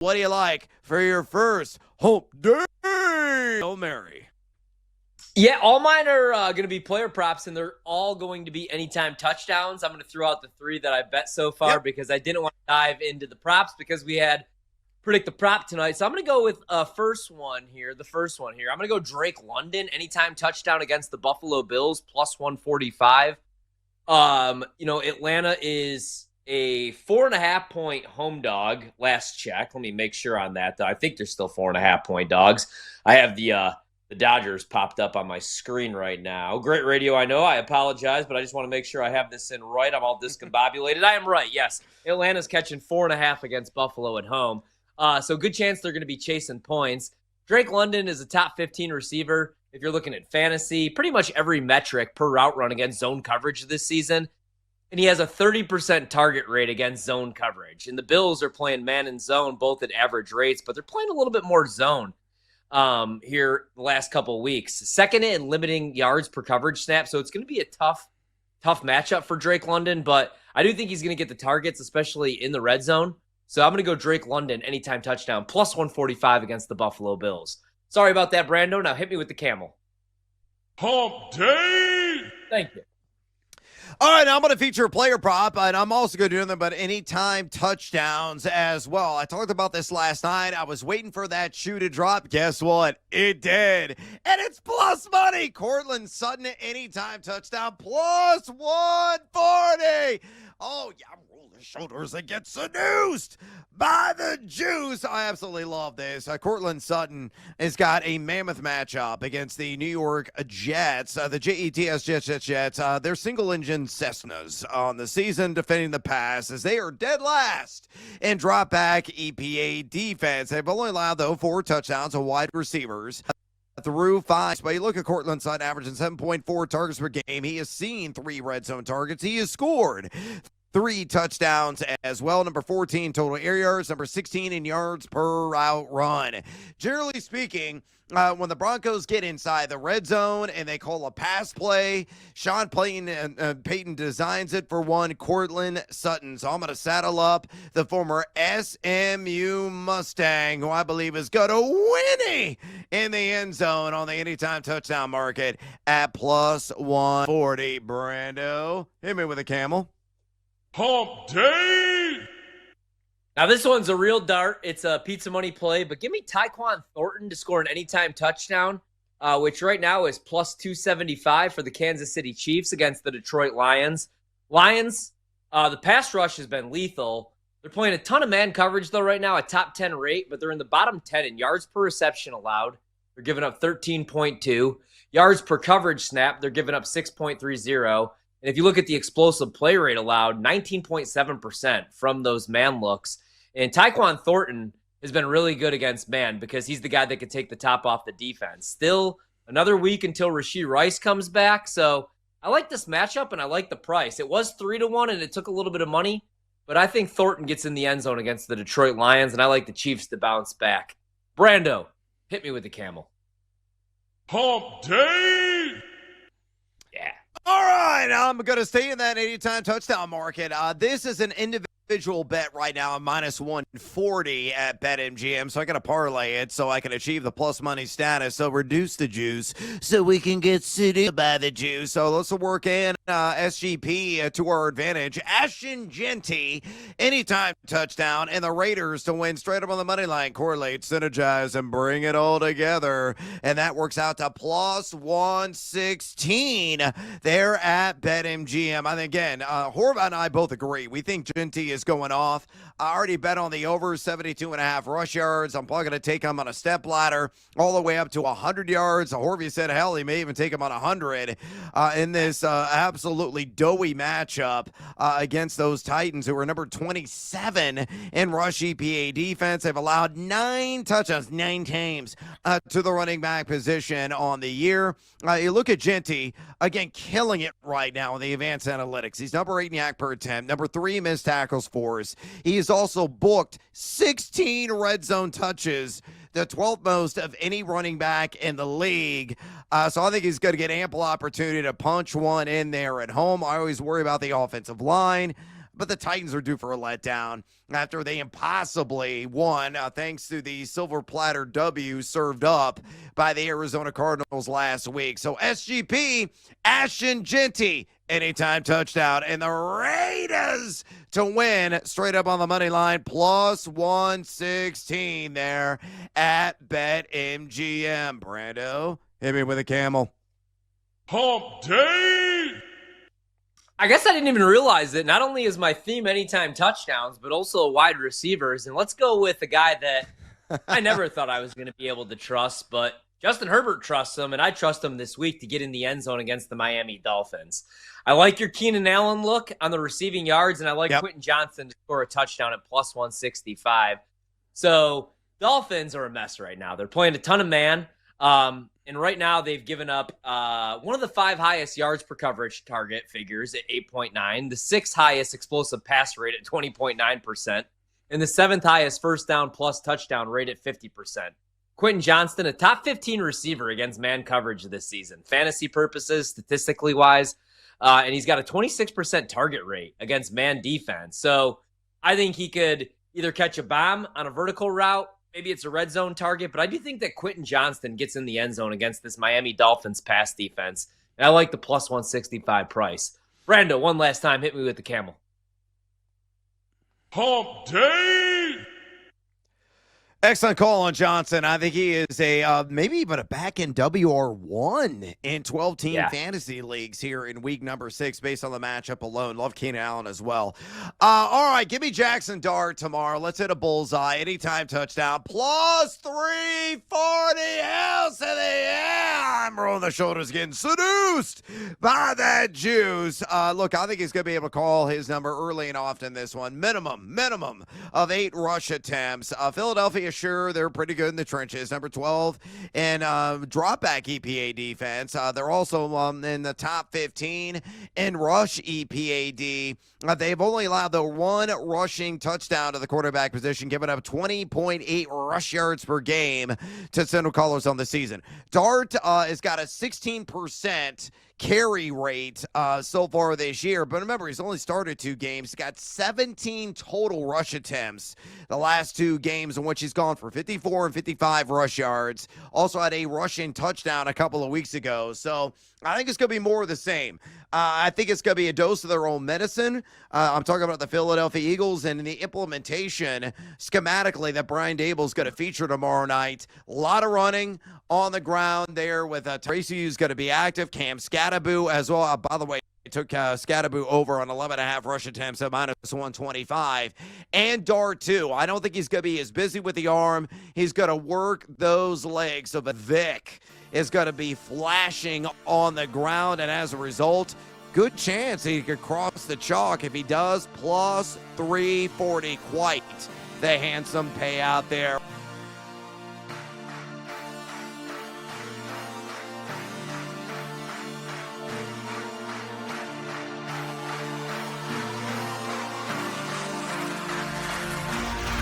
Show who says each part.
Speaker 1: what do you like for your first Hump Day? Hail Mary.
Speaker 2: Yeah, all mine are going to be player props, and they're all going to be anytime touchdowns. I'm going to throw out the 3 that I bet so far because I didn't want to dive into the props because we had predict the prop tonight. So I'm going to go with the first one here. I'm going to go Drake London, anytime touchdown against the Buffalo Bills, plus 145. Atlanta is a 4.5-point home dog. Last check. Let me make sure on that, though. I think they're still 4.5-point dogs. I have the Dodgers popped up on my screen right now. Great radio, I know. I apologize, but I just want to make sure I have this in right. I'm all discombobulated. I am right, yes. Atlanta's catching 4.5 against Buffalo at home. So good chance they're going to be chasing points. Drake London is a top 15 receiver. If you're looking at fantasy, pretty much every metric per route run against zone coverage this season. And he has a 30% target rate against zone coverage. And the Bills are playing man and zone, both at average rates, but they're playing a little bit more zone here the last couple of weeks. Second in limiting yards per coverage snap. So it's going to be a tough matchup for Drake London, but I do think he's going to get the targets, especially in the red zone. So I'm going to go Drake London, anytime touchdown, plus 145 against the Buffalo Bills. Sorry about that, Brando. Now hit me with the camel.
Speaker 3: Hump Day!
Speaker 2: Thank you.
Speaker 1: All right, now I'm going to feature a player prop, and I'm also going to do them about anytime touchdowns as well. I talked about this last night. I was waiting for that shoe to drop. Guess what? It did. And it's plus money. Courtland Sutton, anytime touchdown, plus 140. Oh, yeah, roll the shoulders and get seduced by the juice. I absolutely love this. Courtland Sutton has got a mammoth matchup against the New York Jets. The Jets, Jets. They're single-engine Cessnas on the season, defending the pass as they are dead last in drop-back EPA defense. They've only allowed, though, 4 touchdowns to wide receivers through 5. But you look at Courtland Sutton averaging 7.4 targets per game. He has seen 3 red zone targets. He has scored 3 touchdowns as well. Number 14 total air yards, number 16 in yards per route run. Generally speaking, when the Broncos get inside the red zone and they call a pass play, Sean Payton designs it for one Courtland Sutton. So I'm going to saddle up the former SMU Mustang, who I believe is going to win in the end zone on the anytime touchdown market at plus 140. Brando, hit me with a camel.
Speaker 3: Hump Day!
Speaker 2: Now, this one's a real dart. It's a pizza money play, but give me Tyquan Thornton to score an anytime touchdown, which right now is plus 275 for the Kansas City Chiefs against the Detroit Lions. The pass rush has been lethal. They're playing a ton of man coverage, though, right now, a top 10 rate, but they're in the bottom 10 in yards per reception allowed. They're giving up 13.2. Yards per coverage snap, they're giving up 6.30. And if you look at the explosive play rate allowed, 19.7% from those man looks. And Tyquan Thornton has been really good against man because he's the guy that could take the top off the defense. Still another week until Rashee Rice comes back. So I like this matchup and I like the price. It was 3-1 and it took a little bit of money, but I think Thornton gets in the end zone against the Detroit Lions, and I like the Chiefs to bounce back. Brando, hit me with the camel.
Speaker 3: Hump Day!
Speaker 2: Yeah.
Speaker 1: All right, I'm going to stay in that anytime touchdown market. This is an individual bet right now, a minus 140 at BetMGM, so I got to parlay it so I can achieve the plus money status, so reduce the juice so we can get seduced by the juice. So let's work in SGP to our advantage. Ashton Genty, anytime touchdown, and the Raiders to win straight up on the money line. Correlate, synergize, and bring it all together, and that works out to plus 116 there at BetMGM. I think, again, Horvat and I both agree. We think Genty is going off. I already bet on the over 72.5 rush yards. I'm probably going to take him on a step ladder all the way up to 100 yards. Horvat said, hell, he may even take him on 100 in this absolutely doughy matchup against those Titans, who are number 27 in rush EPA defense. They've allowed 9 touchdowns, 9 times to the running back position on the year. You look at Genty, again, killing it right now in the advanced analytics. He's number 8 in yak per attempt, number 3 in missed tackles force. He has also booked 16 red zone touches, the 12th most of any running back in the league. So I think he's going to get ample opportunity to punch one in there at home. I always worry about the offensive line. but the Titans are due for a letdown after they impossibly won thanks to the silver platter W served up by the Arizona Cardinals last week. So SGP, Ashton Genty, anytime touchdown, and the Raiders to win straight up on the money line, plus 116 there at BetMGM. Brando, hit me with a camel.
Speaker 3: Hump Day!
Speaker 2: I guess I didn't even realize that not only is my theme anytime touchdowns, but also wide receivers. And let's go with a guy that I never thought I was going to be able to trust, but Justin Herbert trusts him, and I trust him this week to get in the end zone against the Miami Dolphins. I like your Keenan Allen look on the receiving yards, and I like Quentin Johnston to score a touchdown at plus 165. So Dolphins are a mess right now. They're playing a ton of man. And right now they've given up one of the 5 highest yards per coverage target figures at 8.9, the 6th highest explosive pass rate at 20.9%, and the 7th highest first down plus touchdown rate at 50%. Quentin Johnston, a top 15 receiver against man coverage this season, fantasy purposes, statistically wise, and he's got a 26% target rate against man defense. So I think he could either catch a bomb on a vertical route, maybe it's a red zone target, but I do think that Quentin Johnston gets in the end zone against this Miami Dolphins pass defense. And I like the plus 165 price. Brando, one last time, hit me with the camel.
Speaker 3: Hump Day!
Speaker 1: Excellent call on Johnson. I think he is a maybe even a back-end WR1 in 12-team fantasy leagues here in week number 6 based on the matchup alone. Love Keenan Allen as well. All right, give me Jackson Dart tomorrow. Let's hit a bullseye. Anytime touchdown. Plus 340 else in the air. I'm rolling the shoulders, getting seduced by that juice. Look, I think he's going to be able to call his number early and often this one. Minimum of 8 rush attempts. Philadelphia, sure, they're pretty good in the trenches. Number 12 in drop back EPA defense. They're also in the top 15 in rush EPAD. They've only allowed the 1 rushing touchdown to the quarterback position, giving up 20.8 rush yards per game to Central Colors on the season. Dart has got a 16% carry rate so far this year. But remember, he's only started 2 games. He's got 17 total rush attempts the last 2 games in which he's gone for 54 and 55 rush yards. Also had a rushing touchdown a couple of weeks ago. So I think it's going to be more of the same. I think it's going to be a dose of their own medicine. I'm talking about the Philadelphia Eagles and the implementation schematically that Brian Dable's going to feature tomorrow night. A lot of running on the ground there with Tracy, who's going to be active. Cam Scattaboo as well. By the way, took Scattaboo over on 11.5 rush attempts at minus 125. And Dart, too. I don't think he's going to be as busy with the arm. He's going to work those legs. So the Vic is going to be flashing on the ground. And as a result, good chance he could cross the chalk. If he does, plus 340. Quite the handsome payout there.